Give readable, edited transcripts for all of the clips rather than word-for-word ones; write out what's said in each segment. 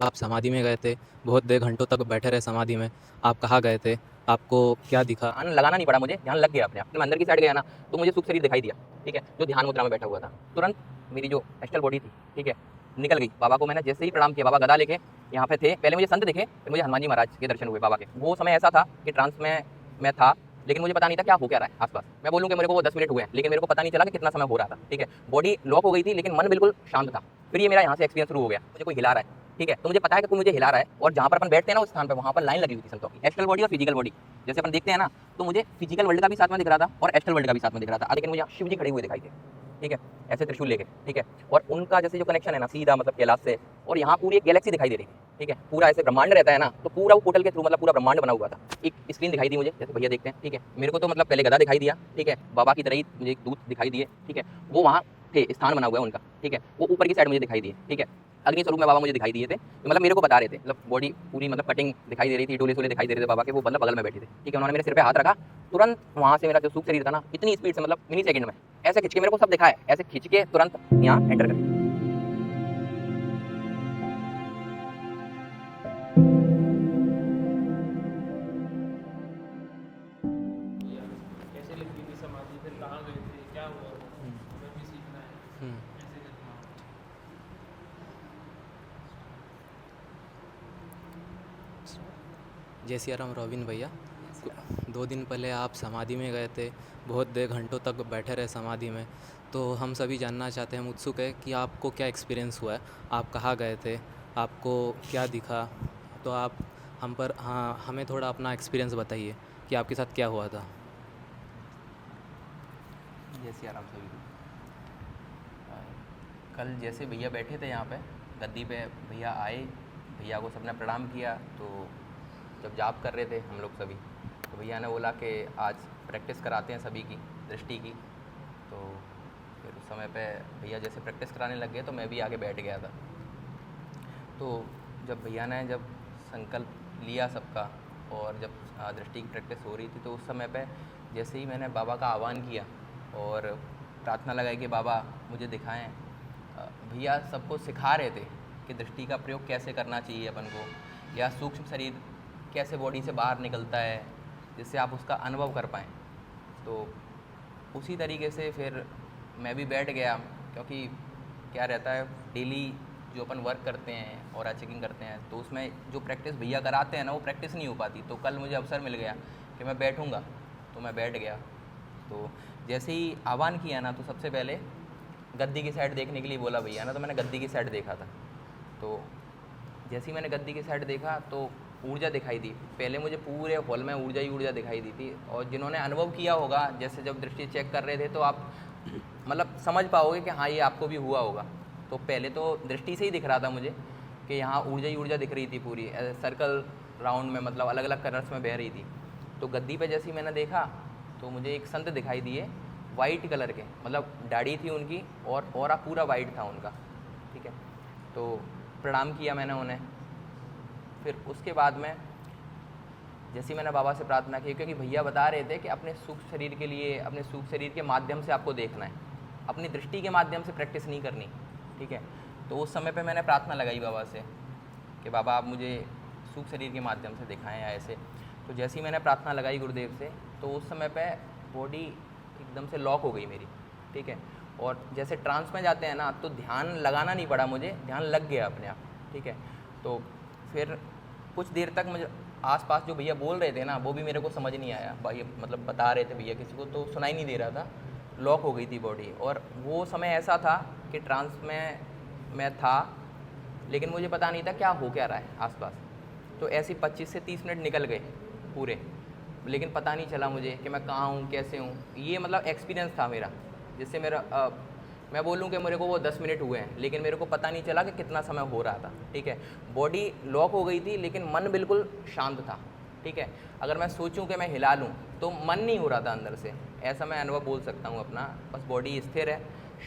आप समाधि में गए थे, बहुत देर घंटों तक बैठे रहे समाधि में। आप कहाँ गए थे? आपको क्या दिखा? ध्यान लगाना नहीं पड़ा मुझे, ध्यान लग गया अपने आप। मैं अंदर की साइड गया ना, तो मुझे सूक्ष्म शरीर दिखाई दिया, ठीक है, जो ध्यान मुद्रा में बैठा हुआ था। तुरंत मेरी जो एस्ट्रल बॉडी थी, ठीक है, निकल गई। बाबा को मैंने जैसे ही प्रणाम किया, बाबा गदा लेके यहाँ पे थे। पहले मुझे संत दिखे, फिर मुझे हनुमान जी महाराज के दर्शन हुए बाबा के। वो समय ऐसा था कि ट्रांस में मैं था, लेकिन मुझे पता नहीं था क्या हो क्या रहा है आसपास। मैं बोलूँ कि मेरे को वो 10 मिनट हुए हैं, लेकिन मेरे को पता नहीं चला कि कितना समय हो रहा था, ठीक है। बॉडी लॉक हो गई थी, लेकिन मन बिल्कुल शांत था। फिर ये मेरा यहाँ से एक्सपीरियंस शुरू हो गया, मुझे कोई हिला रहा है, ठीक है, तो मुझे पता है कि कोई मुझे हिला रहा है। और जहाँ पर अपन बैठते हैं ना, उस स्थान पर, वहाँ पर लाइन लगी हुई थी संतों की, एस्ट्रल बॉडी और फिजिकल बॉडी। जैसे अपन देखते हैं ना, तो मुझे फिजिकल वर्ल्ड का भी साथ में दिख रहा था और एस्ट्रल वर्ल्ड का भी साथ में दिख रहा था, लेकिन मुझे शिव जी खड़े हुए दिखाई थे, ठीक है, ऐसे त्रिशूल लेके, ठीक है। और उनका जैसे जो कनेक्शन है ना, सीधा मतलब कैलाश से, और यहाँ पूरी एक गैलेक्सी दिखाई दे रही थी, ठीक है। पूरा ऐसे ब्रह्मांड रहता है ना, तो पूरा वो पोर्टल के थ्रू मतलब पूरा ब्रह्मांड बना हुआ था। एक स्क्रीन दिखाई दी मुझे, जैसे भैया देखते हैं, ठीक है। मेरे को तो मतलब पहले गदा दिखाई दिया, ठीक है, बाबा की तरह ही मुझे एक दूत दिखाई दिए, ठीक है। वो वहाँ थे, स्थान बना हुआ है उनका, ठीक है। वो ऊपर की साइड मुझे दिखाई दिए, ठीक है। अग्नि स्वरूप में बाबा मुझे दिखाई दिए थे, मतलब मेरे को बता रहे थे, मतलब बॉडी पूरी मतलब कटिंग दिखाई दे रही थी, डोले सोले दिखाई दे रहे थे बाबा के। वो मतलब बगल में बैठे थे, ठीक है। उन्होंने मेरे सिर पे हाथ रखा, तुरंत वहाँ से मेरा जो सूक्ष्म शरीर था ना, इतनी स्पीड से, मतलब मिनी सेकंड में ऐसे खिंच के, मेरे को सब दिखा है, ऐसे खिंच के तुरंत यहाँ एंटर कर। या कैसे लगी थी समाधि, फिर कहाँ गए थे, क्या हुआ था, हमें भी सीखना है, हुँ। ऐसे करना। जय सिया राम रोबिन भैया। 2 दिन पहले आप समाधि में गए थे, बहुत देर घंटों तक बैठे रहे समाधि में। तो हम सभी जानना चाहते हैं, हम उत्सुक हैं कि आपको क्या एक्सपीरियंस हुआ है? आप कहाँ गए थे? आपको क्या दिखा? तो आप हमें थोड़ा अपना एक्सपीरियंस बताइए कि आपके साथ क्या हुआ था? जैसे आराम से भी कल जैसे भैया बैठे थे यहाँ पे गद्दी पे, भैया आए, भैया को सबने प्रणाम किया। तो जब जाप कर रहे थे हम लोग सभी, तो भैया ने बोला कि आज प्रैक्टिस कराते हैं सभी की दृष्टि की। तो फिर उस समय पे भैया जैसे प्रैक्टिस कराने लग गए, तो मैं भी आगे बैठ गया था। तो जब भैया ने जब संकल्प लिया सबका, और जब दृष्टि की प्रैक्टिस हो रही थी, तो उस समय पे जैसे ही मैंने बाबा का आह्वान किया और प्रार्थना लगाई कि बाबा मुझे दिखाएं, भैया सबको सिखा रहे थे कि दृष्टि का प्रयोग कैसे करना चाहिए अपन को, या सूक्ष्म शरीर कैसे बॉडी से बाहर निकलता है, जिससे आप उसका अनुभव कर पाएँ। तो उसी तरीके से फिर मैं भी बैठ गया, क्योंकि क्या रहता है, डेली जो अपन वर्क करते हैं और चेकिंग करते हैं, तो उसमें जो प्रैक्टिस भैया कराते हैं ना, वो प्रैक्टिस नहीं हो पाती। तो कल मुझे अवसर मिल गया कि मैं बैठूंगा, तो मैं बैठ गया। तो जैसे ही आह्वान किया ना, तो सबसे पहले गद्दी की साइड देखने के लिए बोला भैया ना, तो मैंने गद्दी की साइड देखा था। तो जैसे ही मैंने गद्दी की साइड देखा, तो ऊर्जा दिखाई दी। पहले मुझे पूरे हॉल में ऊर्जा ही ऊर्जा दिखाई दी थी। और जिन्होंने अनुभव किया होगा, जैसे जब दृष्टि चेक कर रहे थे, तो आप मतलब समझ पाओगे कि हाँ, ये आपको भी हुआ होगा। तो पहले तो दृष्टि से ही दिख रहा था मुझे कि यहाँ ऊर्जा ही ऊर्जा दिख रही थी पूरी, सर्कल राउंड में, मतलब अलग अलग कलर्स में बह रही थी। तो गद्दी पे जैसे ही मैंने देखा, तो मुझे एक संत दिखाई दिए, वाइट कलर के, मतलब दाढ़ी थी उनकी और ऑरा पूरा वाइट था उनका, ठीक है। तो प्रणाम किया मैंने उन्हें। फिर उसके बाद में जैसे मैंने बाबा से प्रार्थना की, क्योंकि भैया बता रहे थे कि अपने सूक्ष्म शरीर के लिए, अपने सूक्ष्म शरीर के माध्यम से आपको देखना है, अपनी दृष्टि के माध्यम से प्रैक्टिस नहीं करनी, ठीक है। तो उस समय पे मैंने प्रार्थना लगाई बाबा से कि बाबा आप मुझे सूक्ष्म शरीर के माध्यम से दिखाएं या ऐसे। तो जैसे ही मैंने प्रार्थना लगाई गुरुदेव से, तो उस समय पे बॉडी एकदम से लॉक हो गई मेरी, ठीक है। और जैसे ट्रांस में जाते हैं ना, तो ध्यान लगाना नहीं पड़ा मुझे, ध्यान लग गया अपने आप, ठीक है। तो फिर कुछ देर तक मुझे आसपास जो भैया बोल रहे थे ना, वो भी मेरे को समझ नहीं आया। भाई मतलब बता रहे थे भैया किसी को, तो सुनाई नहीं दे रहा था, लॉक हो गई थी बॉडी। और वो समय ऐसा था कि ट्रांस में मैं था, लेकिन मुझे पता नहीं था क्या हो क्या रहा है आसपास। तो ऐसे 25 से 30 मिनट निकल गए पूरे, लेकिन पता नहीं चला मुझे कि मैं कहाँ हूँ, कैसे हूँ। ये मतलब एक्सपीरियंस था मेरा, जिससे मेरा मैं बोलूँ कि मेरे को वो 10 मिनट हुए हैं, लेकिन मेरे को पता नहीं चला कि कितना समय हो रहा था, ठीक है। बॉडी लॉक हो गई थी, लेकिन मन बिल्कुल शांत था, ठीक है। अगर मैं सोचूं कि मैं हिला लूं, तो मन नहीं हो रहा था अंदर से, ऐसा मैं अनुभव बोल सकता हूँ अपना। बस बॉडी स्थिर है,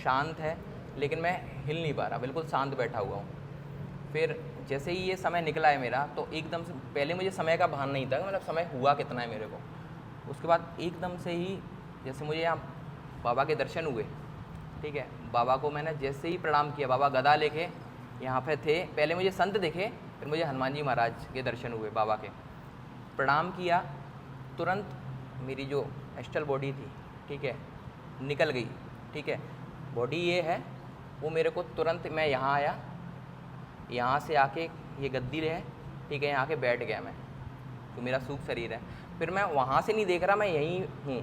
शांत है, लेकिन मैं हिल नहीं पा रहा, बिल्कुल शांत बैठा हुआ हूँ। फिर जैसे ही ये समय निकला है मेरा, तो एकदम से, पहले मुझे समय का भान नहीं था, मतलब समय हुआ कितना है मेरे को। उसके बाद एकदम से ही जैसे मुझे यहाँ बाबा के दर्शन हुए, ठीक है। बाबा को मैंने जैसे ही प्रणाम किया, बाबा गदा लेके यहाँ पे थे, पहले मुझे संत दिखे, फिर मुझे हनुमान जी महाराज के दर्शन हुए बाबा के। प्रणाम किया, तुरंत मेरी जो एस्ट्रल बॉडी थी, ठीक है, निकल गई, ठीक है। बॉडी ये है, वो मेरे को तुरंत, मैं यहाँ आया, यहाँ से आके ये गद्दी है, ठीक है, यहाँ आके बैठ गया मैं, तो मेरा सूक्ष्म शरीर है। फिर मैं वहाँ से नहीं देख रहा, मैं यहीं हूँ,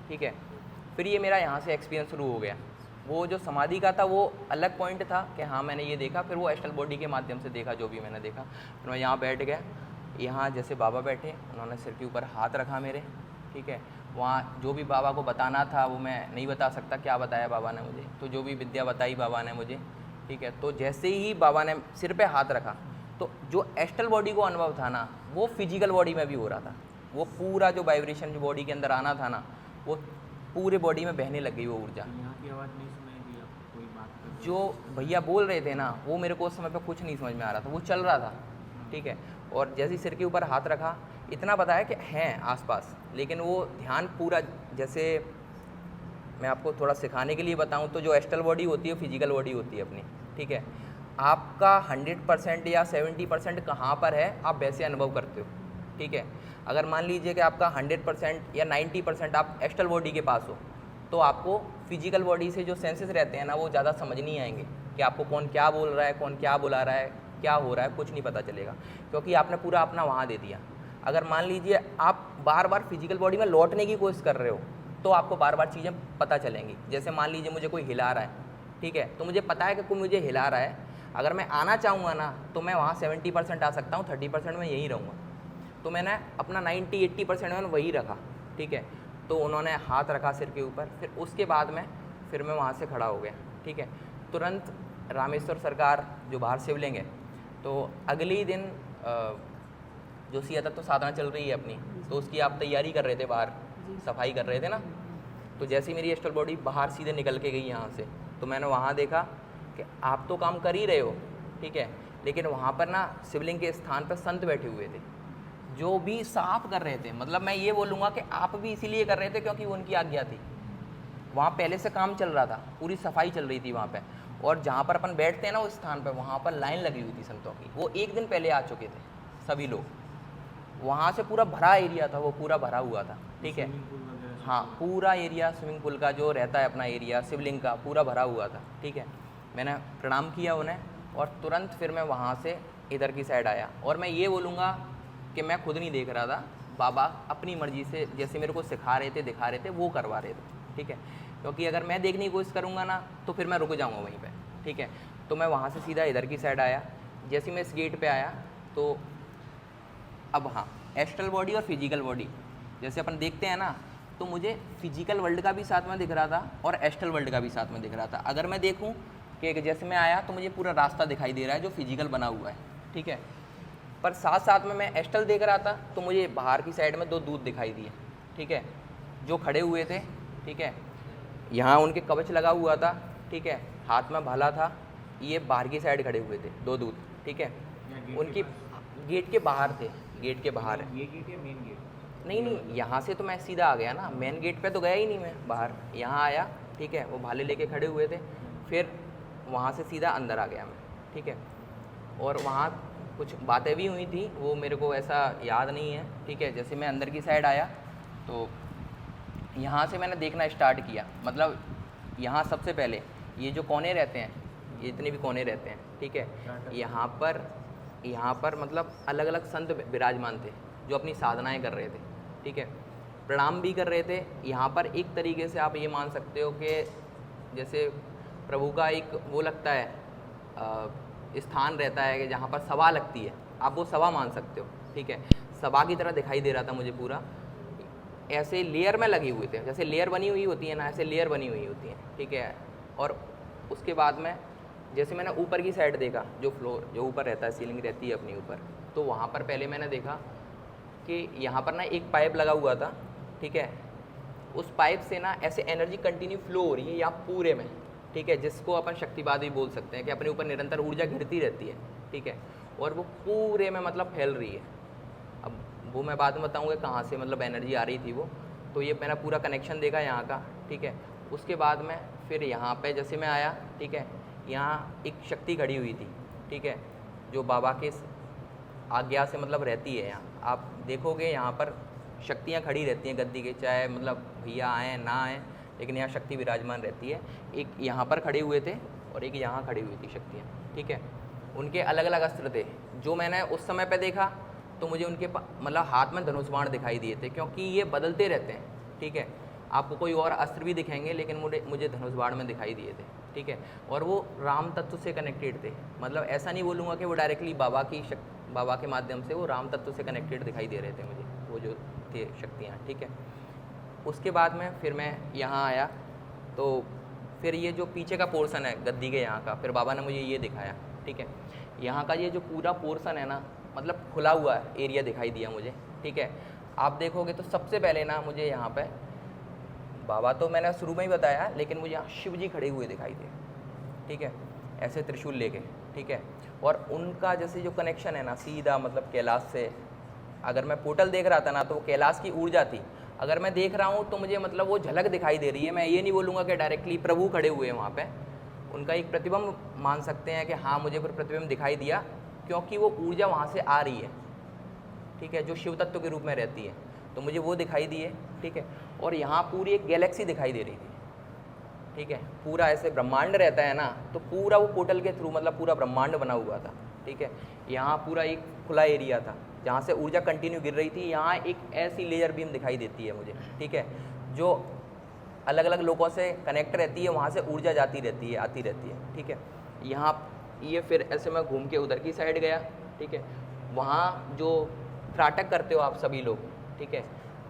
ठीक है। फिर ये मेरा यहाँ से एक्सपीरियंस शुरू हो गया। वो जो समाधि का था वो अलग पॉइंट था कि हाँ मैंने ये देखा, फिर वो एस्ट्रल बॉडी के माध्यम से देखा जो भी मैंने देखा। फिर मैं यहाँ बैठ गया, यहाँ जैसे बाबा बैठे, उन्होंने सिर के ऊपर हाथ रखा मेरे, ठीक है। वहाँ जो भी बाबा को बताना था वो मैं नहीं बता सकता क्या बताया बाबा ने मुझे, तो जो भी विद्या बताई बाबा ने मुझे, ठीक है। तो जैसे ही बाबा ने सिर पे हाथ रखा, तो जो एस्ट्रल बॉडी को अनुभव था ना, वो फिजिकल बॉडी में भी हो रहा था। वो पूरा जो वाइब्रेशन जो बॉडी के अंदर आना था ना, वो पूरे बॉडी में बहने लग गई वो ऊर्जा। यहाँ की आवाज़ नहीं सुनाई दी आपको, कोई बात कर जो भैया बोल रहे थे ना, वो मेरे को उस समय पे कुछ नहीं समझ में आ रहा था, वो चल रहा था, ठीक है। और जैसे ही सिर के ऊपर हाथ रखा, इतना बताया कि हैं आसपास, लेकिन वो ध्यान पूरा, जैसे मैं आपको थोड़ा सिखाने के लिए बताऊं तो जो एस्ट्रल बॉडी होती है फिजिकल बॉडी होती है अपनी, ठीक है। आपका 100% या 70% कहाँ पर है आप वैसे अनुभव करते हो, ठीक है। अगर मान लीजिए कि आपका 100% या 90% आप एस्ट्रल बॉडी के पास हो, तो आपको फिजिकल बॉडी से जो सेंसेस रहते हैं ना, वो ज़्यादा समझ नहीं आएंगे कि आपको कौन क्या बोल रहा है, कौन क्या बुला रहा है, क्या हो रहा है, कुछ नहीं पता चलेगा, क्योंकि आपने पूरा अपना वहाँ दे दिया। अगर मान लीजिए आप बार बार फिजिकल बॉडी में लौटने की कोशिश कर रहे हो, तो आपको बार बार चीज़ें पता चलेंगी। जैसे मान लीजिए मुझे कोई हिला रहा है, ठीक है, तो मुझे पता है कि कोई मुझे हिला रहा है, अगर मैं आना चाहूँगा ना, तो मैं वहाँ 70% आ सकता हूँ, 30% में यहीं रहूँगा। तो मैंने अपना 90-80% में वही रखा, ठीक है। तो उन्होंने हाथ रखा सिर के ऊपर, फिर उसके बाद में फिर मैं वहाँ से खड़ा हो गया, ठीक है। तुरंत रामेश्वर सरकार जो बाहर शिवलिंग है, तो अगले ही दिन जो सिया तत्व साधना चल रही है अपनी, तो उसकी आप तैयारी कर रहे थे, बाहर सफाई कर रहे थे ना। तो जैसे ही मेरी एस्ट्रल बॉडी बाहर सीधे निकल के गई यहाँ से, तो मैंने वहाँ देखा कि आप तो काम कर ही रहे हो, ठीक है, लेकिन वहाँ पर ना शिवलिंग के स्थान पर संत बैठे हुए थे जो भी साफ कर रहे थे। मतलब मैं ये बोलूँगा कि आप भी इसीलिए कर रहे थे क्योंकि वो उनकी आज्ञा थी। वहाँ पहले से काम चल रहा था, पूरी सफाई चल रही थी वहाँ पे। और जहाँ पर अपन बैठते हैं ना उस स्थान पर, वहाँ पर लाइन लगी हुई थी संतों की। वो एक दिन पहले आ चुके थे सभी लोग, वहाँ से पूरा भरा एरिया था, वो पूरा भरा हुआ था, ठीक है। हाँ, पूरा एरिया स्विमिंग पूल का जो रहता है अपना एरिया, शिवलिंग का पूरा भरा हुआ था, ठीक है। मैंने प्रणाम किया उन्हें, और तुरंत फिर मैं वहाँ से इधर की साइड आया। और मैं ये बोलूँगा कि मैं खुद नहीं देख रहा था, बाबा अपनी मर्जी से जैसे मेरे को सिखा रहे थे, दिखा रहे थे, वो करवा रहे थे, ठीक है। क्योंकि अगर मैं देखने की कोशिश करूँगा ना, तो फिर मैं रुक जाऊँगा वहीं पे, ठीक है। तो मैं वहाँ से सीधा इधर की साइड आया। जैसे मैं इस गेट पे आया, तो अब हाँ, एस्ट्रल बॉडी और फिजिकल बॉडी जैसे अपन देखते हैं ना, तो मुझे फिजिकल वर्ल्ड का भी साथ में दिख रहा था और एस्ट्रल वर्ल्ड का भी साथ में दिख रहा था। अगर मैं देखूँ कि जैसे मैं आया, तो मुझे पूरा रास्ता दिखाई दे रहा है जो फिजिकल बना हुआ है, ठीक है। पर साथ साथ में मैं एस्ट्रल देख रहा था, तो मुझे बाहर की साइड में 2 दूत दिखाई दिए, ठीक है, जो खड़े हुए थे, ठीक है। यहाँ उनके कवच लगा हुआ था, ठीक है, हाथ में भाला था। ये बाहर की साइड खड़े हुए थे 2 दूत, ठीक है। उनकी गेट के बाहर थे, गेट के बाहर है। ये गेट या मेन गेट? नहीं, यहाँ से तो मैं सीधा आ गया ना, मेन गेट पे तो गया ही नहीं मैं, बाहर यहाँ आया, ठीक है। वो भाले लेके खड़े हुए थे, फिर वहाँ से सीधा अंदर आ गया मैं, ठीक है। और वहाँ कुछ बातें भी हुई थी, वो मेरे को ऐसा याद नहीं है, ठीक है। जैसे मैं अंदर की साइड आया, तो यहाँ से मैंने देखना स्टार्ट किया। मतलब यहाँ सबसे पहले ये जो कोने रहते हैं, ये इतने भी कोने रहते हैं, ठीक है। यहाँ पर मतलब अलग अलग संत विराजमान थे जो अपनी साधनाएं कर रहे थे, ठीक है, प्रणाम भी कर रहे थे। यहाँ पर एक तरीके से आप ये मान सकते हो कि जैसे प्रभु का एक वो लगता है स्थान रहता है कि जहाँ पर सभा लगती है, आप वो सभा मान सकते हो, ठीक है। सभा की तरह दिखाई दे रहा था मुझे पूरा, ऐसे लेयर में लगे हुए थे, जैसे लेयर बनी हुई होती है ना, ऐसे लेयर बनी हुई होती है, ठीक है। और उसके बाद में जैसे मैंने ऊपर की साइड देखा, जो फ्लोर जो ऊपर रहता है, सीलिंग रहती है अपनी ऊपर, तो वहाँ पर पहले मैंने देखा कि यहाँ पर ना एक पाइप लगा हुआ था, ठीक है। उस पाइप से ना ऐसे एनर्जी कंटिन्यू फ्लो हो रही है यहाँ पूरे में, ठीक है, जिसको अपन शक्तिवाद भी बोल सकते हैं कि अपने ऊपर निरंतर ऊर्जा गिरती रहती है, ठीक है। और वो पूरे में मतलब फैल रही है। अब वो मैं बाद में बताऊँगा कहाँ से मतलब एनर्जी आ रही थी वो। तो ये मैंने पूरा कनेक्शन देखा यहाँ का, ठीक है। उसके बाद में फिर यहाँ पे जैसे मैं आया, ठीक है, यहाँ एक शक्ति खड़ी हुई थी, ठीक है, जो बाबा के आज्ञा से मतलब रहती है। यहाँ आप देखोगे यहाँ पर शक्तियाँ खड़ी रहती हैं गद्दी के, चाहे मतलब भैया आएँ ना आएँ, लेकिन यहाँ शक्ति विराजमान रहती है। एक यहाँ पर खड़े हुए थे और एक यहाँ खड़ी हुई थी शक्तियाँ, ठीक है। उनके अलग अलग अस्त्र थे। जो मैंने उस समय पे देखा तो मुझे उनके मतलब हाथ में धनुष बाण दिखाई दिए थे, क्योंकि ये बदलते रहते हैं, ठीक है। आपको कोई और अस्त्र भी दिखाएंगे, लेकिन मुझे धनुष बाण में दिखाई दिए थे, ठीक है। और वो राम तत्व से कनेक्टेड थे। मतलब ऐसा नहीं बोलूँगा कि वो डायरेक्टली बाबा के माध्यम से वो राम तत्व से कनेक्टेड दिखाई दे रहे थे मुझे, वो जो थे शक्तियाँ, ठीक है। उसके बाद में फिर मैं यहाँ आया तो फिर ये जो पीछे का पोर्शन है गद्दी के यहाँ का, फिर बाबा ने मुझे ये दिखाया, ठीक है। यहाँ का ये जो पूरा पोर्शन है ना, मतलब खुला हुआ एरिया दिखाई दिया मुझे, ठीक है। आप देखोगे तो सबसे पहले ना मुझे यहाँ पे बाबा तो मैंने शुरू में ही बताया, लेकिन मुझे यहाँ शिव जी खड़े हुए दिखाई दे, ठीक है, ऐसे त्रिशूल लेके, ठीक है। और उनका जैसे जो कनेक्शन है ना सीधा मतलब कैलाश से, अगर मैं पोर्टल देख रहा था ना तो वो कैलाश की ऊर्जा थी। अगर मैं देख रहा हूँ तो मुझे मतलब वो झलक दिखाई दे रही है। मैं ये नहीं बोलूँगा कि डायरेक्टली प्रभु खड़े हुए हैं वहाँ पे, उनका एक प्रतिबिंब मान सकते हैं कि हाँ मुझे फिर प्रतिबिंब दिखाई दिया, क्योंकि वो ऊर्जा वहाँ से आ रही है, ठीक है, जो शिव तत्व के रूप में रहती है, तो मुझे वो दिखाई दी है, ठीक है। और यहाँ पूरी एक गैलेक्सी दिखाई दे रही थी, ठीक है। पूरा ऐसे ब्रह्मांड रहता है ना, तो पूरा वो पोर्टल के थ्रू मतलब पूरा ब्रह्मांड बना हुआ था, ठीक है। यहाँ पूरा एक खुला एरिया था जहाँ से ऊर्जा कंटिन्यू गिर रही थी। यहाँ एक ऐसी लेजर बीम दिखाई देती है मुझे, ठीक है, जो अलग अलग लोगों से कनेक्ट रहती है, वहाँ से ऊर्जा जाती रहती है, आती रहती है, ठीक है। यहाँ ये फिर ऐसे मैं घूम के उधर की साइड गया, ठीक है। वहाँ जो त्राटक करते हो आप सभी लोग, ठीक है,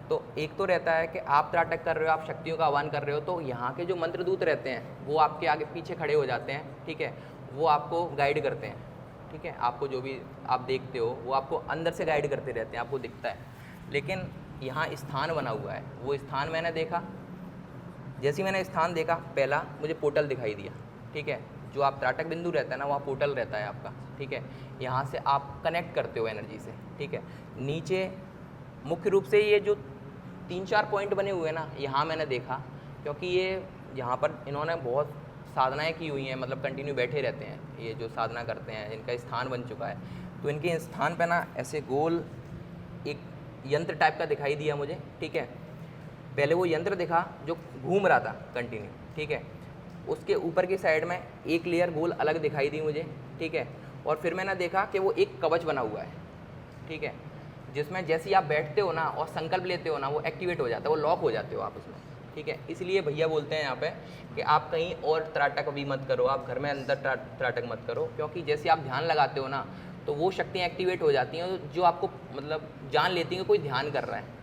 तो एक तो रहता है कि आप त्राटक कर रहे हो, आप शक्तियों का आह्वान कर रहे हो, तो यहाँ के जो मंत्रदूत रहते हैं वो आपके आगे पीछे खड़े हो जाते हैं, ठीक है। वो आपको गाइड करते हैं, ठीक है। आपको जो भी आप देखते हो वो आपको अंदर से गाइड करते रहते हैं, आपको दिखता है। लेकिन यहाँ स्थान बना हुआ है, वो स्थान मैंने देखा। जैसे ही मैंने स्थान देखा, पहला मुझे पोर्टल दिखाई दिया, ठीक है। जो आप त्राटक बिंदु रहता है ना, वहाँ पोर्टल रहता है आपका, ठीक है। यहाँ से आप कनेक्ट करते हो एनर्जी से, ठीक है। नीचे मुख्य रूप से ये जो 3-4 पॉइंट बने हुए हैं ना, यहाँ मैंने देखा, क्योंकि ये यहाँ पर इन्होंने बहुत साधनाएं की हुई हैं, मतलब कंटिन्यू बैठे रहते हैं, ये जो साधना करते हैं इनका स्थान बन चुका है। तो इनके स्थान पे ना ऐसे गोल एक यंत्र टाइप का दिखाई दिया मुझे, ठीक है। पहले वो यंत्र दिखा जो घूम रहा था कंटिन्यू, ठीक है। उसके ऊपर की साइड में एक लेयर गोल अलग दिखाई दी मुझे, ठीक है। और फिर मैंने देखा कि वो एक कवच बना हुआ है, ठीक है, जिसमें जैसे ही आप बैठते हो ना और संकल्प लेते हो ना, वो एक्टिवेट हो जाता है, वो लॉक हो जाते हो आप उसमें, ठीक है। इसलिए भैया बोलते हैं यहाँ पे कि आप कहीं और त्राटक भी मत करो, आप घर में अंदर त्राटक मत करो, क्योंकि जैसे आप ध्यान लगाते हो ना तो वो शक्तियाँ एक्टिवेट हो जाती हैं, जो आपको मतलब जान लेती हैं कोई ध्यान कर रहा है,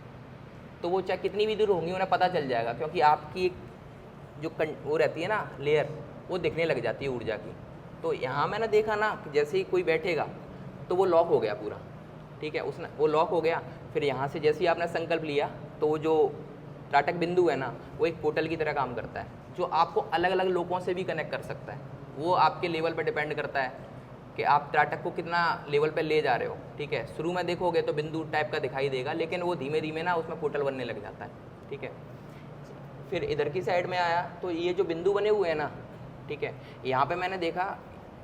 तो वो चाहे कितनी भी दूर होंगी उन्हें पता चल जाएगा, क्योंकि आपकी एक जो वो रहती है ना लेयर, वो दिखने लग जाती है ऊर्जा की। तो यहाँ मैंने देखा ना कि जैसे ही कोई बैठेगा तो वो लॉक हो गया पूरा, ठीक है, उसने वो लॉक हो गया। फिर यहाँ से जैसे ही आपने संकल्प लिया तो वो जो त्राटक बिंदु है ना, वो एक पोर्टल की तरह काम करता है, जो आपको अलग अलग लोगों से भी कनेक्ट कर सकता है। वो आपके लेवल पे डिपेंड करता है कि आप त्राटक को कितना लेवल पे ले जा रहे हो, ठीक है। शुरू में देखोगे तो बिंदु टाइप का दिखाई देगा, लेकिन वो धीमे धीमे ना उसमें पोर्टल बनने लग जाता है, ठीक है। फिर इधर की साइड में आया तो ये जो बिंदु बने हुए हैं ना, ठीक है, यहाँ पे मैंने देखा,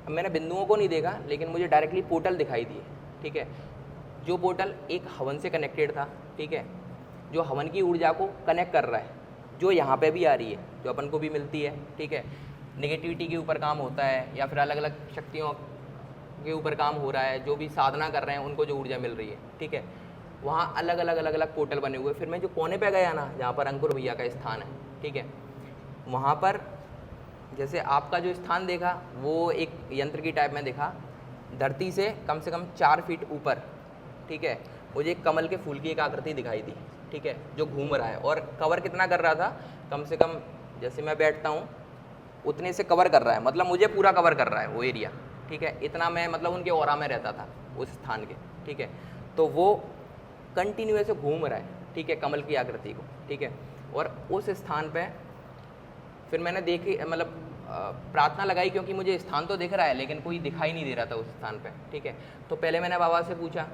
मैंने बिंदुओं को नहीं देखा, लेकिन मुझे डायरेक्टली पोर्टल दिखाई दिए, ठीक है। जो पोर्टल एक हवन से कनेक्टेड था, ठीक है, जो हवन की ऊर्जा को कनेक्ट कर रहा है, जो यहाँ पे भी आ रही है, जो अपन को भी मिलती है, ठीक है। नेगेटिविटी के ऊपर काम होता है या फिर अलग अलग शक्तियों के ऊपर काम हो रहा है, जो भी साधना कर रहे हैं उनको जो ऊर्जा मिल रही है, ठीक है। वहाँ अलग अलग पोर्टल बने हुए। फिर मैं जो कोने पे गया ना, जहाँ पर अंकुर भैया का स्थान है, ठीक है, वहाँ पर जैसे आपका जो स्थान देखा वो एक यंत्र की टाइप में दिखा, धरती से कम 4 फीट ऊपर, ठीक है, मुझे एक कमल के फूल की एक आकृति दिखाई दी, ठीक है, जो घूम रहा है। और कवर कितना कर रहा था, कम से कम जैसे मैं बैठता हूँ उतने से कवर कर रहा है, मतलब मुझे पूरा कवर कर रहा है वो एरिया, ठीक है। इतना मैं मतलब उनके ऑरा में रहता था उस स्थान के, ठीक है। तो वो कंटिन्यू ऐसे घूम रहा है, ठीक है, कमल की आकृति को, ठीक है। और उस स्थान पे फिर मैंने देखी, मतलब प्रार्थना लगाई, क्योंकि मुझे स्थान तो दिख रहा है लेकिन कोई दिखाई नहीं दे रहा था उस स्थान पे, ठीक है। तो पहले मैंने बाबा से पूछा,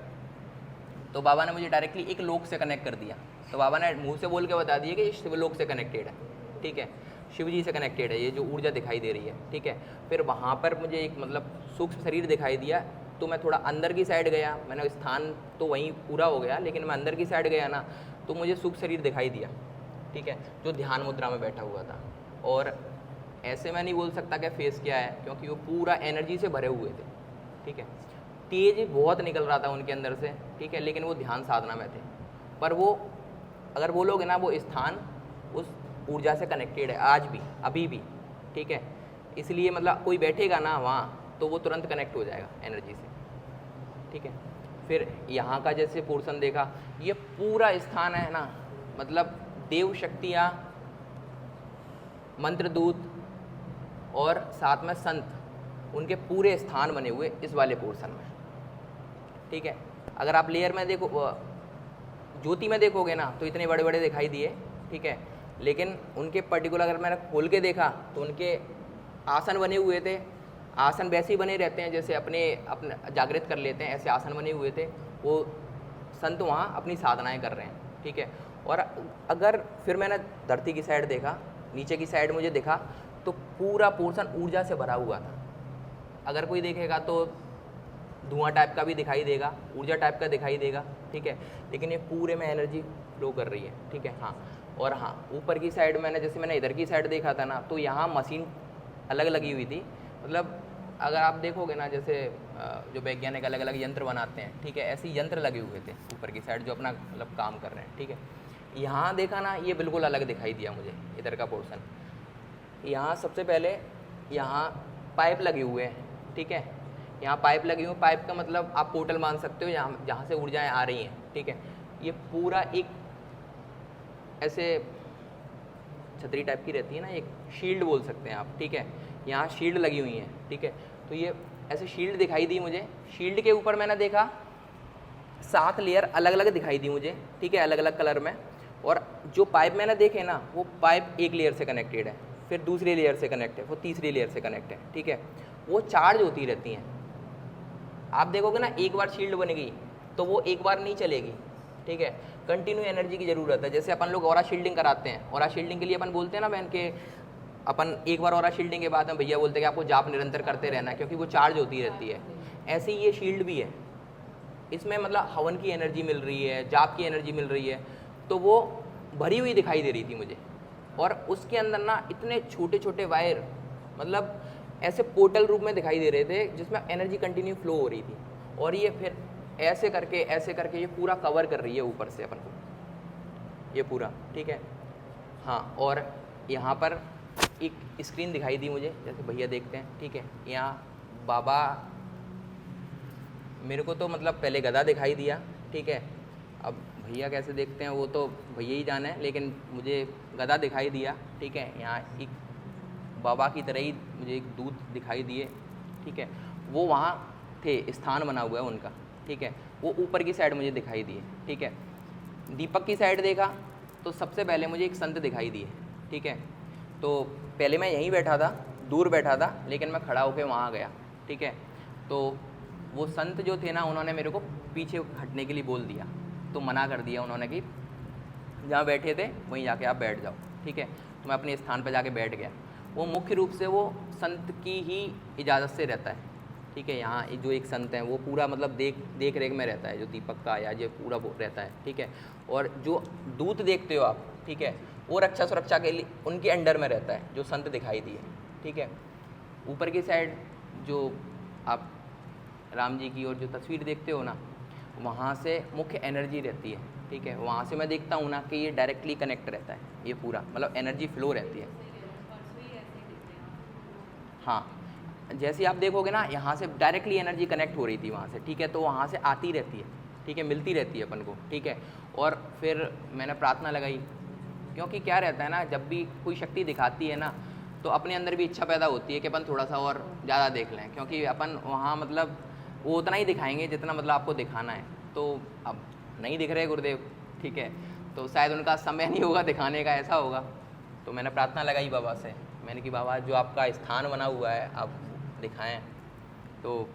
तो बाबा ने मुझे डायरेक्टली एक लोक से कनेक्ट कर दिया। तो बाबा ने मुंह से बोल के बता दिया कि शिवलोक से कनेक्टेड है, ठीक है। शिव जी से कनेक्टेड है, ये जो ऊर्जा दिखाई दे रही है, ठीक है। फिर वहाँ पर मुझे एक मतलब सूक्ष्म शरीर दिखाई दिया, तो मैं थोड़ा अंदर की साइड गया, मैंने स्थान तो वहीं पूरा हो गया, लेकिन मैं अंदर की साइड गया ना, तो मुझे सूक्ष्म शरीर दिखाई दिया, ठीक है, जो ध्यान मुद्रा में बैठा हुआ था। और ऐसे मैं नहीं बोल सकता कि फेस क्या है, क्योंकि वो पूरा एनर्जी से भरे हुए थे, ठीक है। तेज बहुत निकल रहा था उनके अंदर से, ठीक है, लेकिन वो ध्यान साधना में थे। पर वो अगर बोलोगे ना, वो स्थान उस ऊर्जा से कनेक्टेड है आज भी, अभी भी, ठीक है। इसलिए मतलब कोई बैठेगा ना वहाँ तो वो तुरंत कनेक्ट हो जाएगा एनर्जी से, ठीक है। फिर यहाँ का जैसे पोर्शन देखा, ये पूरा स्थान है ना, मतलब देव शक्तियाँ, मंत्रदूत और साथ में संत, उनके पूरे स्थान बने हुए इस वाले पोर्शन में, ठीक है। अगर आप लेयर में देखो, ज्योति में देखोगे ना, तो इतने बड़े बड़े दिखाई दिए, ठीक है, लेकिन उनके पर्टिकुलर अगर मैंने खोल के देखा तो उनके आसन बने हुए थे। आसन वैसे ही बने रहते हैं जैसे अपने जागृत कर लेते हैं, ऐसे आसन बने हुए थे। वो संत वहाँ अपनी साधनाएं कर रहे हैं, ठीक है। और अगर फिर मैंने धरती की साइड देखा, नीचे की साइड मुझे दिखा, तो पूरा पोर्शन ऊर्जा से भरा हुआ था। अगर कोई देखेगा तो धुआं टाइप का भी दिखाई देगा, ऊर्जा टाइप का दिखाई देगा, ठीक है, लेकिन ये पूरे में एनर्जी फ्लो कर रही है, ठीक है। हाँ, और हाँ, ऊपर की साइड मैंने इधर की साइड देखा था ना, तो यहाँ मशीन अलग लगी हुई थी। मतलब अगर आप देखोगे ना, जैसे जो वैज्ञानिक अलग अलग यंत्र बनाते हैं, ठीक है, ऐसे यंत्र लगे हुए थे ऊपर की साइड जो अपना मतलब काम कर रहे हैं, ठीक है। यहाँ देखा ना, ये बिल्कुल अलग दिखाई दिया मुझे इधर का पोर्शन। यहाँ सबसे पहले यहाँ पाइप लगे हुए हैं, ठीक है, यहाँ पाइप लगी हुई। पाइप का मतलब आप पोर्टल मान सकते हो, जहाँ से ऊर्जाएँ आ रही हैं, ठीक है। ये पूरा एक ऐसे छतरी टाइप की रहती है ना, एक शील्ड बोल सकते हैं आप, ठीक है। यहाँ शील्ड लगी हुई है, ठीक है। तो ये ऐसे शील्ड दिखाई दी मुझे। शील्ड के ऊपर मैंने देखा 7 लेयर अलग अलग दिखाई दी मुझे, ठीक है, अलग अलग कलर में। और जो पाइप मैंने देखे ना, वो पाइप एक लेयर से कनेक्टेड है, फिर दूसरी लेयर से कनेक्ट है, वो तीसरी लेयर से कनेक्ट है, ठीक है। वो चार्ज होती रहती हैं। आप देखोगे ना, एक बार शील्ड बन गई तो वो एक बार नहीं चलेगी, ठीक है, कंटिन्यू एनर्जी की ज़रूरत है। जैसे अपन लोग ऑरा शील्डिंग कराते हैं, ऑरा शील्डिंग के लिए अपन बोलते हैं ना बहन के, अपन एक बार ऑरा शील्डिंग के बाद में भैया बोलते हैं कि आपको जाप निरंतर करते रहना है, क्योंकि वो चार्ज होती रहती है। ऐसे ही ये शील्ड भी है, इसमें मतलब हवन की एनर्जी मिल रही है, जाप की एनर्जी मिल रही है, तो वो भरी हुई दिखाई दे रही थी मुझे। और उसके अंदर ना इतने छोटे छोटे वायर, मतलब ऐसे पोर्टल रूप में दिखाई दे रहे थे, जिसमें एनर्जी कंटिन्यू फ्लो हो रही थी। और ये फिर ऐसे करके ये पूरा कवर कर रही है ऊपर से अपन को, ये पूरा, ठीक है। हाँ, और यहाँ पर एक स्क्रीन दिखाई दी मुझे, जैसे भैया देखते हैं, ठीक है। यहाँ बाबा, मेरे को तो मतलब पहले गधा दिखाई दिया, ठीक है। अब भैया कैसे देखते हैं वो तो भैया ही जाने, लेकिन मुझे गधा दिखाई दिया, ठीक है। यहाँ एक बाबा की तरह ही मुझे एक दूत दिखाई दिए, ठीक है। वो वहाँ थे, स्थान बना हुआ है उनका, ठीक है। वो ऊपर की साइड मुझे दिखाई दिए, ठीक है। दीपक की साइड देखा तो सबसे पहले मुझे एक संत दिखाई दिए, ठीक है। तो पहले मैं यहीं बैठा था, दूर बैठा था, लेकिन मैं खड़ा होकर वहाँ गया, ठीक है। तो वो संत जो थे ना, उन्होंने मेरे को पीछे हटने के लिए बोल दिया, तो मना कर दिया उन्होंने कि जहाँ बैठे थे वहीं जाके आप बैठ जाओ, ठीक है। तो मैं अपने स्थान पर जाके बैठ गया। वो मुख्य रूप से वो संत की ही इजाज़त से रहता है, ठीक है। यहाँ जो एक संत हैं वो पूरा मतलब देख रेख में रहता है, जो दीपक का या जो पूरा वो रहता है, ठीक है। और जो दूत देखते हो आप, ठीक है, वो रक्षा सुरक्षा के लिए उनके अंडर में रहता है, जो संत दिखाई दिए, ठीक है। ऊपर की साइड जो आप राम जी की और जो तस्वीर देखते हो ना, वहाँ से मुख्य एनर्जी रहती है, ठीक है। वहाँ से मैं देखता हूँ ना कि ये डायरेक्टली कनेक्ट रहता है, ये पूरा मतलब एनर्जी फ्लो रहती है। हाँ, जैसे आप देखोगे ना, यहाँ से डायरेक्टली एनर्जी कनेक्ट हो रही थी वहाँ से, ठीक है। तो वहाँ से आती रहती है, ठीक है, मिलती रहती है अपन को, ठीक है। और फिर मैंने प्रार्थना लगाई, क्योंकि क्या रहता है ना, जब भी कोई शक्ति दिखाती है ना, तो अपने अंदर भी इच्छा पैदा होती है कि अपन थोड़ा सा और ज़्यादा देख लें, क्योंकि अपन वहाँ मतलब वो उतना ही दिखाएंगे जितना मतलब आपको दिखाना है। तो अब नहीं दिख रहे गुरुदेव, ठीक है, तो शायद उनका समय नहीं होगा दिखाने का, ऐसा होगा। तो मैंने प्रार्थना लगाई बाबा से, मैंने कि बाबा जो आपका स्थान बना हुआ है आप दिखाएं। तो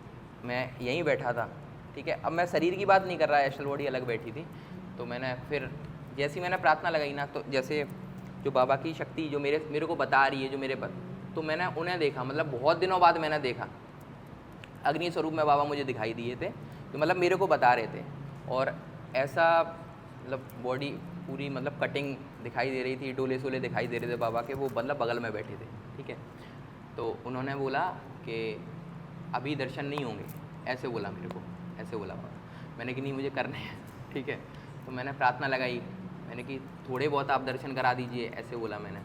मैं यहीं बैठा था, ठीक है। अब मैं शरीर की बात नहीं कर रहा, एस्ट्रल बॉडी अलग बैठी थी। तो मैंने फिर जैसे ही मैंने प्रार्थना लगाई ना, तो जैसे जो बाबा की शक्ति जो मेरे को बता रही है, जो मेरे पर, तो मैंने उन्हें देखा, मतलब बहुत दिनों बाद मैंने देखा। अग्नि स्वरूप में बाबा मुझे दिखाई दिए थे, जो मतलब मेरे को बता रहे थे। और ऐसा मतलब बॉडी पूरी मतलब कटिंग दिखाई दे रही थी, डोले सोले दिखाई दे रहे थे बाबा के, वो मतलब बगल में बैठे थे, ठीक है। तो उन्होंने बोला कि अभी दर्शन नहीं होंगे, ऐसे बोला मेरे को, ऐसे बोला बाबा। मैंने कि नहीं, मुझे करने हैं, ठीक है। तो मैंने प्रार्थना लगाई, मैंने कि थोड़े बहुत आप दर्शन करा दीजिए, ऐसे बोला मैंने।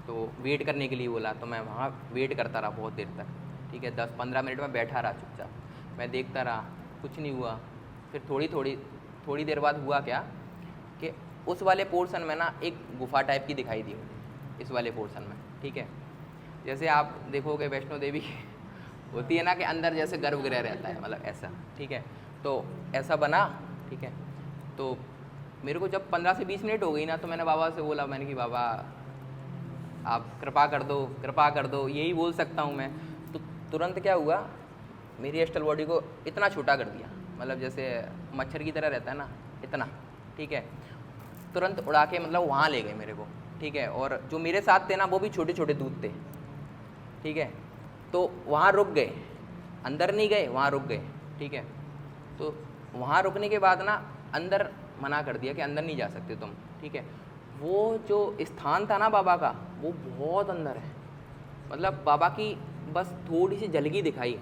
तो वेट करने के लिए बोला, तो मैं वहाँ वेट करता रहा बहुत देर तक, ठीक है। 10-15 मिनट में बैठा रहा चुपचाप, मैं देखता रहा, कुछ नहीं हुआ। फिर थोड़ी देर बाद हुआ क्या कि उस वाले पोर्शन में ना एक गुफा टाइप की दिखाई दी मुझे, इस वाले पोर्शन में, ठीक है। जैसे आप देखोगे वैष्णो देवी होती है ना कि अंदर जैसे गर्भगृह रहता है, मतलब ऐसा, ठीक है। तो ऐसा बना, ठीक है। तो मेरे को जब 15 से 20 मिनट हो गई ना, तो मैंने बाबा से बोला, मैंने कि बाबा आप कृपा कर दो, कृपा कर दो, यही बोल सकता हूँ मैं। तो तुरंत क्या हुआ, मेरी एस्ट्रल बॉडी को इतना छोटा कर दिया, मतलब जैसे मच्छर की तरह रहता है ना, इतना, ठीक है। तुरंत उड़ा के मतलब वहाँ ले गए मेरे को, ठीक है। और जो मेरे साथ थे ना, वो भी छोटे छोटे दूध थे, ठीक है। तो वहाँ रुक गए, अंदर नहीं गए, वहाँ रुक गए, ठीक है। तो वहाँ रुकने के बाद ना अंदर मना कर दिया कि अंदर नहीं जा सकते तुम, ठीक है। वो जो स्थान था ना बाबा का, वो बहुत अंदर है, मतलब बाबा की बस थोड़ी सी झलकी दिखाई,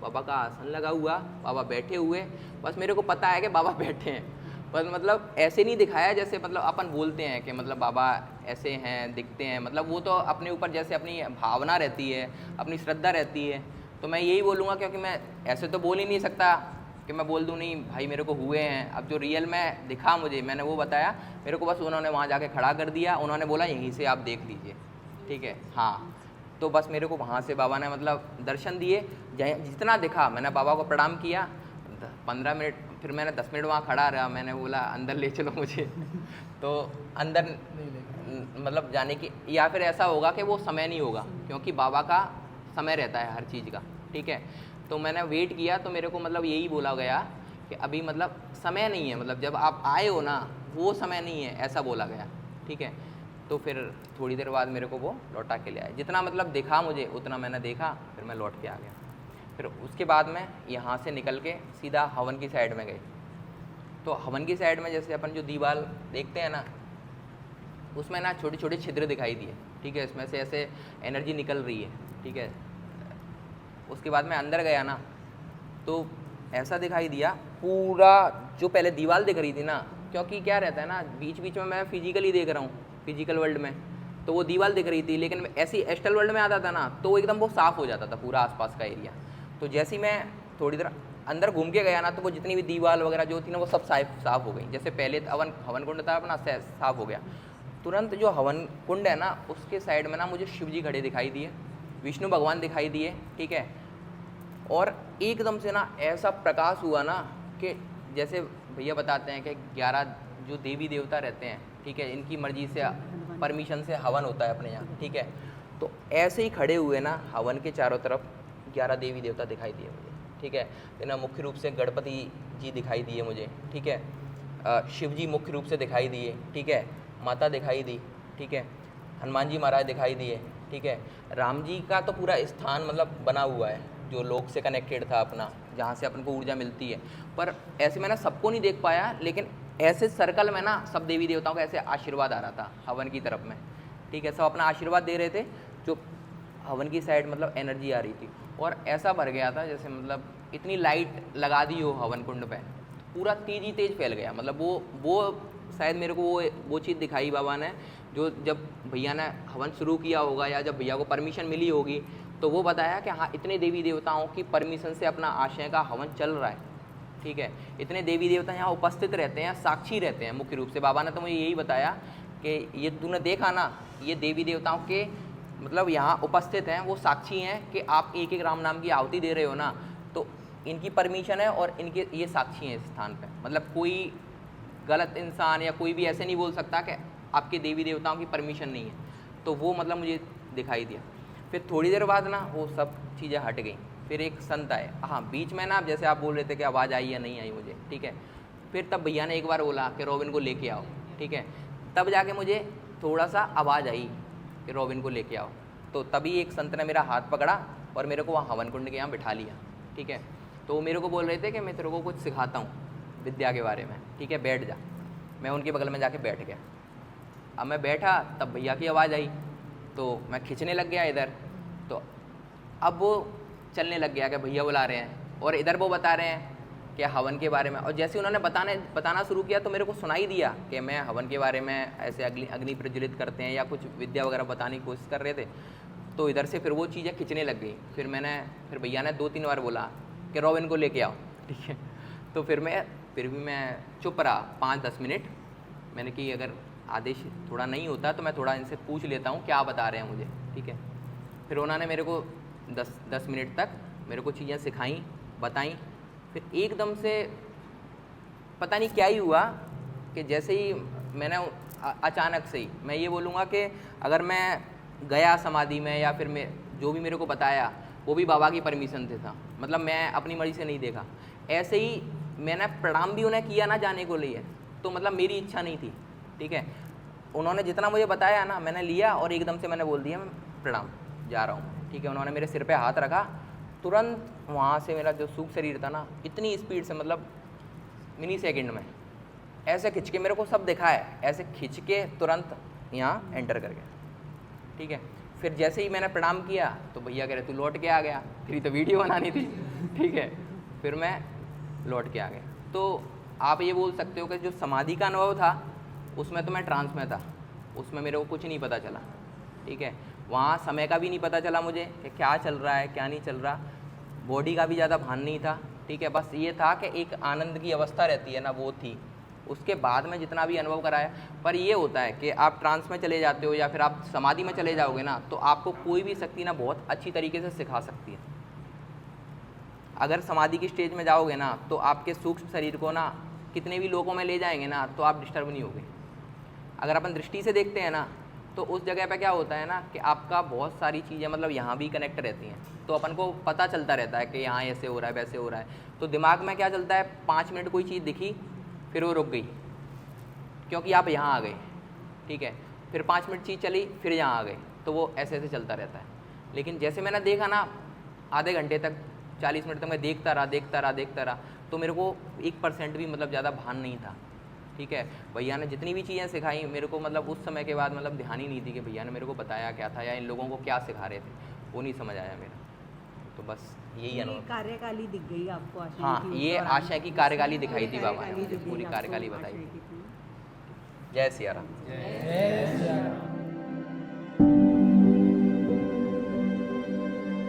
बाबा का आसन लगा हुआ, बाबा बैठे हुए, बस मेरे को पता है कि बाबा बैठे हैं, बस मतलब ऐसे नहीं दिखाया जैसे मतलब अपन बोलते हैं कि मतलब बाबा ऐसे हैं, दिखते हैं, मतलब वो तो अपने ऊपर जैसे अपनी भावना रहती है, अपनी श्रद्धा रहती है। तो मैं यही बोलूँगा, क्योंकि मैं ऐसे तो बोल ही नहीं सकता कि मैं बोल दूँ नहीं भाई मेरे को हुए हैं। अब जो रियल में दिखा मुझे, मैंने वो बताया, मेरे को बस उन्होंने वहाँ जाके खड़ा कर दिया, उन्होंने बोला यहीं से आप देख लीजिए, ठीक है। हाँ, तो बस मेरे को वहाँ से बाबा ने मतलब दर्शन दिए, जितना दिखा मैंने बाबा को प्रणाम किया। 15 मिनट, फिर मैंने 10 मिनट वहाँ खड़ा रहा, मैंने बोला अंदर ले चलो मुझे तो अंदर मतलब जाने की, या फिर ऐसा होगा कि वो समय नहीं होगा, क्योंकि बाबा का समय रहता है हर चीज़ का, ठीक है। तो मैंने वेट किया, तो मेरे को मतलब यही बोला गया कि अभी मतलब समय नहीं है, मतलब जब आप आए हो ना वो समय नहीं है, ऐसा बोला गया, ठीक है। तो फिर थोड़ी देर बाद मेरे को वो लौटा के ले आए, जितना मतलब दिखा मुझे उतना मैंने देखा, फिर मैं लौट के आ गया। फिर उसके बाद में यहाँ से निकल के सीधा हवन की साइड में गए। तो हवन की साइड में जैसे अपन जो दीवार देखते हैं ना, उसमें ना छोटे छोटे छिद्र दिखाई दिए, ठीक है। इसमें से ऐसे एनर्जी निकल रही है, ठीक है। उसके बाद मैं अंदर गया ना, तो ऐसा दिखाई दिया पूरा, जो पहले दीवार दिख रही थी ना, क्योंकि क्या रहता है ना, बीच बीच में मैं फिजिकली देख रहा हूँ, फिजिकल वर्ल्ड में तो वो दीवार दिख रही थी, लेकिन ऐसी एस्ट्रल वर्ल्ड में आता था ना, तो वो एकदम वो साफ़ हो जाता था पूरा आसपास का एरिया। तो जैसे ही मैं थोड़ी देर अंदर घूम के गया ना, तो वो जितनी भी दीवार वगैरह जो थी ना, वो सब साफ़ हो गई। जैसे पहले हवन कुंड था अपना, साफ़ हो गया। तुरंत जो हवन कुंड है ना, उसके साइड में ना मुझे शिव जी खड़े दिखाई दिए, विष्णु भगवान दिखाई दिए, ठीक है। और एकदम से ना ऐसा प्रकाश हुआ ना कि जैसे भैया बताते हैं कि 11 जो देवी देवता रहते हैं, ठीक है, इनकी मर्जी से परमिशन से हवन होता है अपने यहाँ, ठीक है। तो ऐसे ही खड़े हुए ना हवन के चारों तरफ 11 देवी देवता दिखाई दिए मुझे, ठीक है। तो ना मुख्य रूप से गणपति जी दिखाई दिए मुझे, ठीक है। शिव जी मुख्य रूप से दिखाई दिए, ठीक है। माता दिखाई दी, ठीक है। हनुमान जी महाराज दिखाई दिए, ठीक है। राम जी का तो पूरा स्थान मतलब बना हुआ है, जो लोक से कनेक्टेड था अपना, जहाँ से अपन को ऊर्जा मिलती है। पर ऐसे मैं ना सबको नहीं देख पाया, लेकिन ऐसे सर्कल में ना सब देवी देवताओं का ऐसे आशीर्वाद आ रहा था हवन की तरफ में, ठीक है। सब अपना आशीर्वाद दे रहे थे, जो हवन की साइड मतलब एनर्जी आ रही थी। और ऐसा भर गया था जैसे मतलब इतनी लाइट लगा दी हो हवन कुंड पे, पूरा तेज फैल गया। मतलब वो शायद मेरे को वो चीज़ दिखाई बाबा ने, जो जब भैया ने हवन शुरू किया होगा या जब भैया को परमिशन मिली होगी, तो वो बताया कि हाँ इतने देवी देवताओं की परमिशन से अपना आशय का हवन चल रहा है, ठीक है। इतने देवी देवता यहाँ उपस्थित रहते हैं, साक्षी रहते हैं मुख्य रूप से। बाबा ने तो मुझे यही बताया कि ये तूने देखा ना, ये देवी देवताओं के मतलब यहाँ उपस्थित हैं, वो साक्षी हैं कि आप एक एक राम नाम की आहुति दे रहे हो ना, तो इनकी परमिशन है और इनके ये साक्षी हैं इस स्थान पे। मतलब कोई गलत इंसान या कोई भी ऐसे नहीं बोल सकता कि आपके देवी देवताओं की परमिशन नहीं है। तो वो मतलब मुझे दिखाई दिया। फिर थोड़ी देर बाद ना वो सब चीज़ें हट गई। फिर एक संत आए, हाँ बीच में ना जैसे आप बोल रहे थे कि आवाज़ आई या नहीं आई मुझे, ठीक है। फिर तब भैया ने एक बार बोला कि रोबिन को लेके आओ, ठीक है। तब जाके मुझे थोड़ा सा आवाज़ आई कि रॉबिन को लेके आओ। तो तभी एक संत ने मेरा हाथ पकड़ा और मेरे को वहाँ हवन कुंड के यहाँ बिठा लिया, ठीक है। तो वो मेरे को बोल रहे थे कि मैं तेरे को कुछ सिखाता हूँ विद्या के बारे में, ठीक है, बैठ जा। मैं उनके बगल में जाके बैठ गया। अब मैं बैठा तब भैया की आवाज़ आई, तो मैं खींचने लग गया इधर। तो अब वो चलने लग गया कि भैया बुला रहे हैं, और इधर वो बता रहे हैं कि हवन के बारे में। और जैसे उन्होंने बताना शुरू किया तो मेरे को सुनाई दिया कि मैं हवन के बारे में ऐसे अग्नि प्रज्वलित करते हैं या कुछ विद्या वगैरह बताने की कोशिश कर रहे थे। तो इधर से फिर वो चीज़ें खिंचने लग गई। फिर भैया ने 2-3 बार बोला कि रॉबिन को लेके आओ, ठीक है। तो फिर भी मैं चुप रहा 5-10 मिनट। मैंने कि अगर आदेश थोड़ा नहीं होता तो मैं थोड़ा इनसे पूछ लेता हूँ क्या बता रहे हैं मुझे, ठीक है। फिर उन्होंने मेरे को 10 मिनट तक मेरे को चीज़ें सिखाई, बताई। फिर एकदम से पता नहीं क्या ही हुआ कि जैसे ही मैंने अचानक से ही, मैं ये बोलूँगा कि अगर मैं गया समाधि में या फिर मैं जो भी मेरे को बताया वो भी बाबा की परमिशन से था, मतलब मैं अपनी मर्ज़ी से नहीं देखा। ऐसे ही मैंने प्रणाम भी उन्हें किया ना जाने को लिए, तो मतलब मेरी इच्छा नहीं थी, ठीक है। उन्होंने जितना मुझे बताया ना मैंने लिया और एकदम से मैंने बोल दिया मैं प्रणाम जा रहा हूँ, ठीक है। उन्होंने मेरे सिर पे हाथ रखा, तुरंत वहाँ से मेरा जो सूक्ष्म शरीर था ना इतनी स्पीड से, मतलब मिनी सेकंड में ऐसे खिंच के, मेरे को सब दिखा है, ऐसे खिंच के तुरंत यहाँ एंटर कर गया, ठीक है। फिर जैसे ही मैंने प्रणाम किया तो भैया कह रहे तू लौट के आ गया, फिर तो वीडियो बनानी थी, ठीक है। फिर मैं लौट के आ गया। तो आप ये बोल सकते हो कि जो समाधि का अनुभव था उसमें तो मैं ट्रांस में था, उसमें मेरे को कुछ नहीं पता चला, ठीक है। वहाँ समय का भी नहीं पता चला मुझे कि क्या चल रहा है क्या नहीं चल रहा, बॉडी का भी ज़्यादा भान नहीं था, ठीक है। बस ये था कि एक आनंद की अवस्था रहती है ना, वो थी। उसके बाद में जितना भी अनुभव कराया, पर ये होता है कि आप ट्रांस में चले जाते हो या फिर आप समाधि में चले जाओगे ना, तो आपको कोई भी शक्ति ना बहुत अच्छी तरीके से सिखा सकती है। अगर समाधि की स्टेज में जाओगे ना तो आपके सूक्ष्म शरीर को ना कितने भी लोगों में ले जाएंगे ना तो आप डिस्टर्ब नहीं होगे। अगर अपन दृष्टि से देखते हैं ना तो उस जगह पे क्या होता है ना कि आपका बहुत सारी चीज़ें मतलब यहाँ भी कनेक्ट रहती हैं, तो अपन को पता चलता रहता है कि यहाँ ऐसे हो रहा है वैसे हो रहा है। तो दिमाग में क्या चलता है, 5 मिनट कोई चीज़ दिखी फिर वो रुक गई क्योंकि आप यहाँ आ गए, ठीक है। फिर 5 मिनट चीज़ चली फिर यहाँ आ गए, तो वो ऐसे ऐसे चलता रहता है। लेकिन जैसे मैंने देखा ना आधे घंटे तक 40 मिनट तक मैं देखता रहा, तो मेरे को 1% भी मतलब ज़्यादा भान नहीं था, ठीक है। भैया ने जितनी भी चीज़ें सिखाई मेरे को, मतलब उस समय के बाद मतलब ध्यान ही नहीं थी कि भैया ने मेरे को बताया क्या था या इन लोगों को क्या सिखा रहे थे, वो नहीं समझ आया मेरा। तो बस यही अनुभव। कार्यकाली दिख गई आपको आशय हाँ, की? ये आशय की कार्यकाली दिखाई थी बाबा ने मुझे, पूरी आपको कार्यकाली बताई। आशय की थी। जय सिया राम।